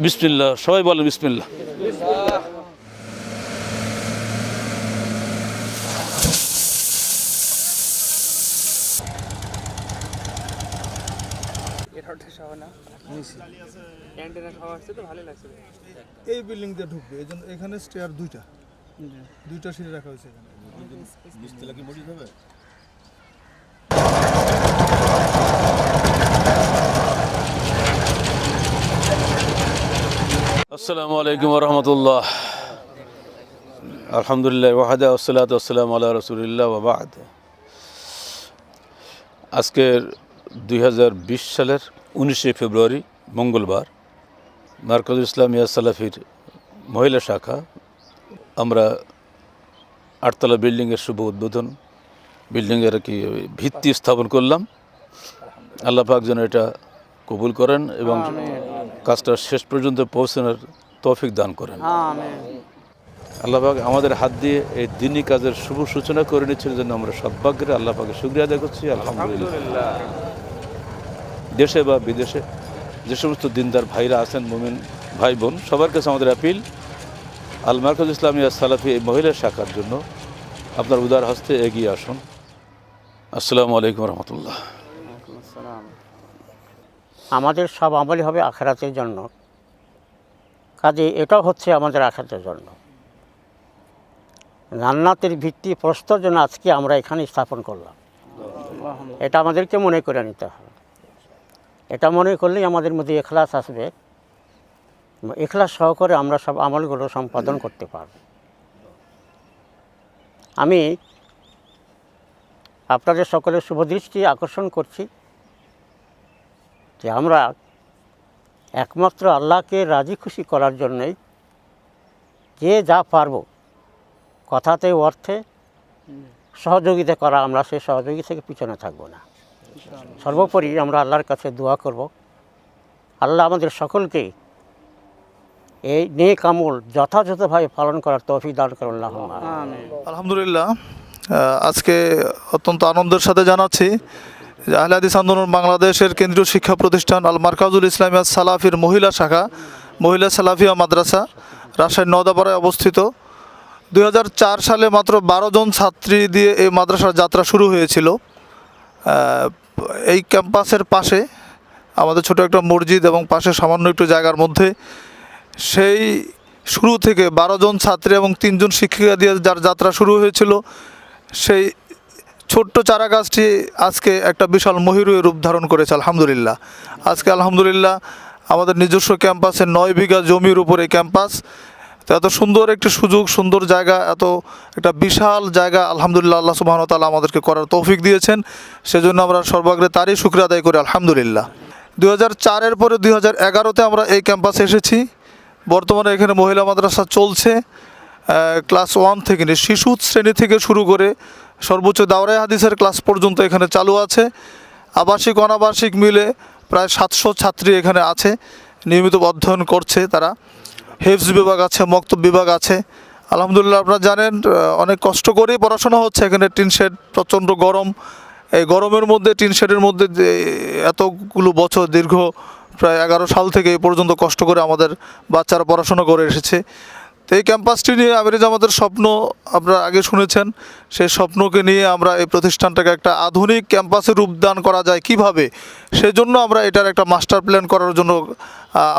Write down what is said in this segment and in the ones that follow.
বিসমিল্লাহ, সবাই বলেন বিসমিল্লাহ। এই বিল্ডিং দিয়ে ঢুকবে, এই জন্য এখানে স্টেয়ার দুইটা সিঁড়ি রাখা হয়েছে এখানে। আসসালামু আলাইকুম ওয়া রাহমাতুল্লাহ। আলহামদুলিল্লাহ ওয়াহদা ওয়াসসালাতু ওয়াসসালামু আলা রাসূলিল্লাহ ওয়া বা'দ। আজকের 2020 সালের 19শে ফেব্রুয়ারি মঙ্গলবার মার্কাজুল ইসলামি আস-সালাফির মহিলা শাখা আমরা 8তলা বিল্ডিংয়ের শুভ উদ্বোধন, বিল্ডিংয়ের কি ভিত্তি স্থাপন করলাম। আল্লাহ পাক যেন এটা কবুল করেন এবং কাজটা শেষ পর্যন্ত পৌঁছানোর তৌফিক দান করেন। আল্লাহ পাক আমাদের হাত দিয়ে এই দিনী কাজের শুভ সূচনা করে নিচ্ছেন জন্য আমরা সদ্ভাগ্যের আল্লাহ পাকে শুকরিয়া আদায় করছি। আলহামদুলিল্লাহ। দেশে বা বিদেশে যে সমস্ত দিনদার ভাইরা আছেন, মুমিন ভাই বোন, সবার কাছে আমাদের আপিল, আল-মারকাজুল ইসলামি আস-সালাফি এই মহিলা শাখার জন্য আপনার উদার হস্তে এগিয়ে আসুন। আসসালামু আলাইকুম রহমতুল্লাহ। আমাদের সব আমলই হবে আখিরাতের জন্য, কাজে এটাও হচ্ছে আমাদের আখিরাতের জন্য। জান্নাতের ভিত্তি প্রস্তর জন্য আজকে আমরা এখানে স্থাপন করলাম। এটা আমাদেরকে মনে করে নিতে হবে। এটা মনে করলেই আমাদের মধ্যে ইখলাস আসবে, ইখলাস সহকারে আমরা সব আমলগুলো সম্পাদন করতে পারব। আমি আপনাদের সকলের শুভদৃষ্টি আকর্ষণ করছি যে আমরা একমাত্র আল্লাহকে রাজি খুশি করার জন্যই যে যা পারব কথাতে অর্থে সহযোগিতা করা, আমরা সেই সহযোগিতা থেকে পিছনে থাকব না। সর্বোপরি আমরা আল্লাহর কাছে দোয়া করব, আল্লাহ আমাদের সকলকে এই নেক আমল যথাযথভাবে পালন করার তৌফিক দান করুন। আল্লাহুম্মা আমিন। আলহামদুলিল্লাহ, আজকে অত্যন্ত আনন্দের সাথে জানাচ্ছি যে আহলে হাদিস আন্দোলন বাংলাদেশের কেন্দ্রীয় শিক্ষা প্রতিষ্ঠান আল-মারকাজুল ইসলামি আস-সালাফির মহিলা শাখা, মহিলা সালাফিয়া মাদ্রাসা, রাজশাহীর নওদাপাড়ায় অবস্থিত। 2004 সালে মাত্র 12 জন ছাত্রী দিয়ে এই মাদ্রাসার যাত্রা শুরু হয়েছিল। এই ক্যাম্পাসের পাশে আমাদের ছোট একটা মসজিদ এবং পাশে সামান্য একটু জায়গার মধ্যে সেই শুরু থেকে 12 জন ছাত্রী এবং 3 জন শিক্ষিকা দিয়ে যার যাত্রা শুরু হয়েছিল, সেই ছোট্ট চারা গাছটি আজকে একটা বিশাল মহিরুহে রূপ ধারণ করেছে। আলহামদুলিল্লাহ, আজকে আলহামদুলিল্লাহ আমাদের নিজস্ব ক্যাম্পাসে 9 বিঘা জমির উপরে ক্যাম্পাস। তো এত সুন্দর একটি সুযোগ, সুন্দর জায়গা, এত একটা বিশাল জায়গা আলহামদুলিল্লাহ আল্লাহ সুবহানাহু ওয়া তাআলা আমাদেরকে করার তৌফিক দিয়েছেন। সেজন্য আমরা সর্বাগ্রে তারই শুকরিয়া আদায় করি আলহামদুলিল্লাহ। 2004-এর পরে 2011-তে আমরা এই ক্যাম্পাসে এসেছি। বর্তমানে এখানে মহিলা মাদ্রাসা চলছে। ক্লাস 1 থেকে নিয়ে শিশু শ্রেণী থেকে শুরু করে সর্বোচ্চ দাওরায়ে হাদিসের ক্লাস পর্যন্ত এখানে চালু আছে। আবাসিক অনাবাসিক মিলে প্রায় 700 ছাত্রী এখানে আছে, নিয়মিত অধ্যয়ন করছে তারা। হেফজ বিভাগ আছে, মক্তব বিভাগ আছে। আলহামদুলিল্লাহ, আপনারা জানেন অনেক কষ্ট করেই পড়াশোনা হচ্ছে। এখানে টিন শেড, প্রচণ্ড গরম। এই গরমের মধ্যে টিন শেডের মধ্যে এতগুলো বছর, দীর্ঘ প্রায় 11 সাল থেকে এই পর্যন্ত কষ্ট করে আমাদের বাচ্চারা পড়াশোনা করে এসেছে। তো এই ক্যাম্পাসটি নিয়ে আমির জামাতের স্বপ্ন আপনারা আগে শুনেছেন। সেই স্বপ্নকে নিয়ে আমরা এই প্রতিষ্ঠানটাকে একটা আধুনিক ক্যাম্পাসে রূপদান করা যায় কিভাবে, সেজন্য আমরা এটার একটা মাস্টার প্ল্যান করার জন্য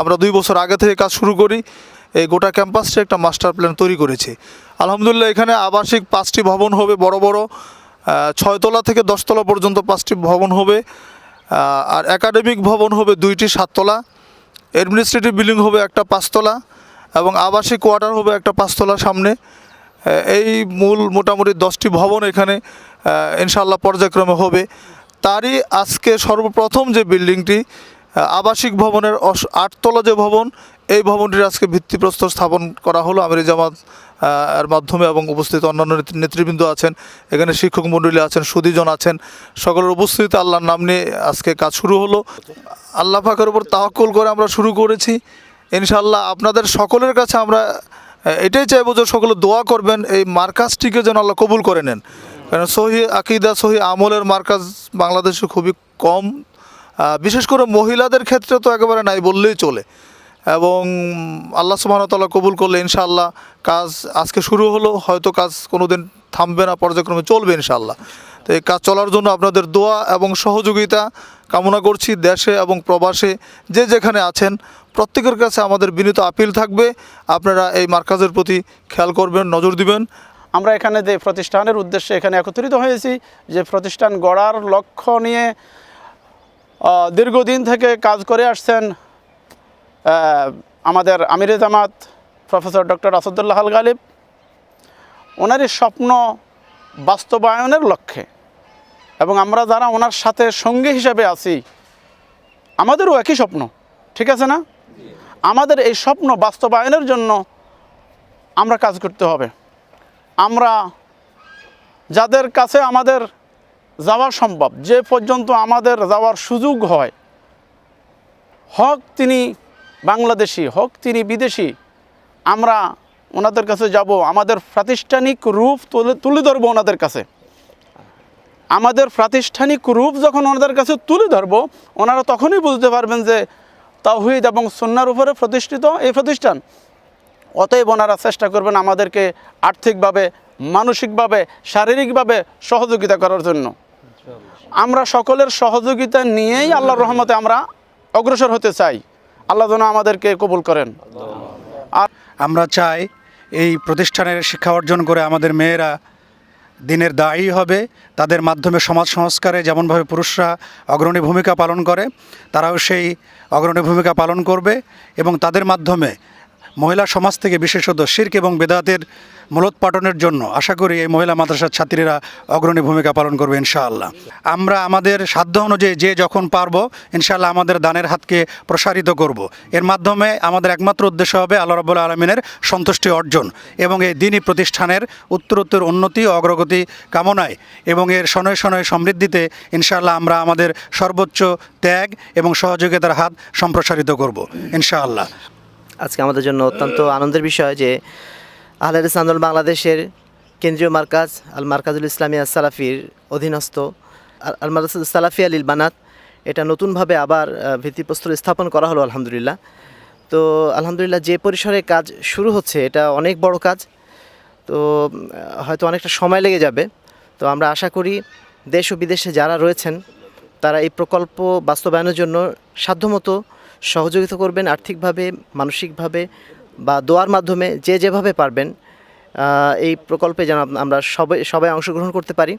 আমরা 2 বছর আগে থেকে কাজ শুরু করি। এই গোটা ক্যাম্পাসটি একটা মাস্টার প্ল্যান তৈরি করেছি। আলহামদুলিল্লাহ, এখানে আবাসিক 5টি ভবন হবে, বড় বড় 6 তলা থেকে 10 তলা পর্যন্ত 5টি ভবন হবে। আর একাডেমিক ভবন হবে 2টি 7 তলা, অ্যাডমিনিস্ট্রেটিভ বিল্ডিং হবে একটা 5 তলা এবং আবাসিক কোয়ার্টার হবে একটা 5 তলা সামনে। এই মূল মোটামুটি 10টি ভবন এখানে ইনশাআল্লাহ পর্যায়ক্রমে হবে। তারই আজকে সর্বপ্রথম যে বিল্ডিংটি আবাসিক ভবনের 8 তলা যে ভবন, এই ভবনটির আজকে ভিত্তিপ্রস্তর স্থাপন করা হলো আমির জামাত এর মাধ্যমে, এবং উপস্থিত অন্যান্য নেতৃবৃন্দ আছেন, এখানে শিক্ষক মণ্ডলী আছেন, সুধীজন আছেন, সকলের উপস্থিতিতে আল্লাহর নাম নিয়ে আজকে কাজ শুরু হলো। আল্লাহ পাকের উপর তাওয়াক্কুল করে আমরা শুরু করেছি। ইনশাআল্লাহ আপনাদের সকলের কাছে আমরা এটাই চাইবো যে সকলে দোয়া করবেন এই মার্কাজটিকে যেন আল্লাহ কবুল করে নেন। কারণ সহি আকিদা, সহি আমলের মার্কাজ বাংলাদেশে খুবই কম, বিশেষ করে মহিলাদের ক্ষেত্রে তো একেবারে নাই বললেই চলে। এবং আল্লাহ সুবহানাহু ওয়া তাআলা কবুল করলে ইনশাআল্লাহ কাজ আজকে শুরু হলো, হয়তো কাজ কোনো দিন থামবে না, পর্যায়ক্রমে চলবে ইনশাআল্লাহ। তো এই কাজ চলার জন্য আপনাদের দোয়া এবং সহযোগিতা কামনা করছি। দেশে এবং প্রবাসে যে যেখানে আছেন প্রত্যেকের কাছে আমাদের বিনীত আপিল থাকবে, আপনারা এই মার্কাজের প্রতি খেয়াল করবেন, নজর দিবেন। আমরা এখানে যে প্রতিষ্ঠানের উদ্দেশ্যে এখানে একত্রিত হয়েছি, যে প্রতিষ্ঠান গড়ার লক্ষ্য নিয়ে দীর্ঘদিন থেকে কাজ করে আসছেন আমাদের আমিরে জামাত প্রফেসর ডক্টর আসাদুল্লাহ আল গালিব, ওনারই স্বপ্ন বাস্তবায়নের লক্ষ্যে এবং আমরা যারা ওনার সাথে সঙ্গী হিসেবে আছি আমাদেরও একই স্বপ্ন, ঠিক আছে না? আমাদের এই স্বপ্ন বাস্তবায়নের জন্য আমরা কাজ করতে হবে। আমরা যাদের কাছে আমাদের যাওয়া সম্ভব, যে পর্যন্ত আমাদের যাওয়ার সুযোগ হয়, হোক তিনি বাংলাদেশি হোক তিনি বিদেশি, আমরা ওনাদের কাছে যাব, আমাদের প্রাতিষ্ঠানিক রূপ তুলে ধরবো ওনাদের কাছে। আমাদের প্রাতিষ্ঠানিক রূপ যখন ওনাদের কাছে তুলে ধরবো, ওনারা তখনই বুঝতে পারবেন যে তাওহীদ এবং সুন্নাহর উপরে প্রতিষ্ঠিত এই প্রতিষ্ঠান। অতএব ওনারা চেষ্টা করবেন আমাদেরকে আর্থিকভাবে, মানসিকভাবে, শারীরিকভাবে সহযোগিতা করার জন্য। আমরা সকলের সহযোগিতা নিয়েই আল্লাহর রহমতে আমরা অগ্রসর হতে চাই। আল্লাহ যেন আমাদেরকে কবুল করেন। আর আমরা চাই এই প্রতিষ্ঠানের শিক্ষা অর্জন করে আমাদের মেয়েরা দিনের দায়ী হবে, তাদের মাধ্যমে সমাজ সংস্কারে যেমনভাবে পুরুষরা অগ্রণী ভূমিকা পালন করে তারাও সেই অগ্রণী ভূমিকা পালন করবে এবং তাদের মাধ্যমে মহিলা সমাজ থেকে বিশেষত শিরক এবং বেদাতের মূলোৎপাটনের জন্য আশা করি এই মহিলা মাদ্রাসার ছাত্রীরা অগ্রণী ভূমিকা পালন করবে ইনশাআল্লাহ। আমরা আমাদের সাধ্য অনুযায়ী যে যখন পারবো ইনশাআল্লাহ আমাদের দানের হাতকে প্রসারিত করব। এর মাধ্যমে আমাদের একমাত্র উদ্দেশ্য হবে আল্লাহ রাব্বুল আলামিনের সন্তুষ্টি অর্জন এবং এই দ্বীনি প্রতিষ্ঠানের উত্তরোত্তর উন্নতি ও অগ্রগতি কামনায় এবং এর শনয় শনয় সমৃদ্ধিতে ইনশাআল্লাহ আমরা আমাদের সর্বোচ্চ ত্যাগ এবং সহযোগিতার হাত সম্প্রসারিত করব ইনশাআল্লাহ। আজকে আমাদের জন্য অত্যন্ত আনন্দের বিষয় যে আহলে হাদিস আন্দোলন বাংলাদেশের কেন্দ্রীয় মার্কাজ আল-মারকাজুল ইসলামি আস-সালাফির অধীনস্থ আল-মারকাজুল সালাফি আলিল বানাত এটা নতুনভাবে আবার ভিত্তিপ্রস্তর স্থাপন করা হলো আলহামদুলিল্লাহ। তো আলহামদুলিল্লাহ যে পরিসরে কাজ শুরু হচ্ছে এটা অনেক বড় কাজ, তো হয়তো অনেকটা সময় লেগে যাবে। তো আমরা আশা করি দেশ ও বিদেশে যারা রয়েছেন তারা এই প্রকল্প বাস্তবায়নের জন্য সাধ্যমতো সহযোগিতা করবেন, আর্থিকভাবে, মানসিকভাবে বা দোয়ার মাধ্যমে যে যেভাবে পারবেন এই প্রকল্পে যেন আমরা সবাই অংশগ্রহণ করতে পারি।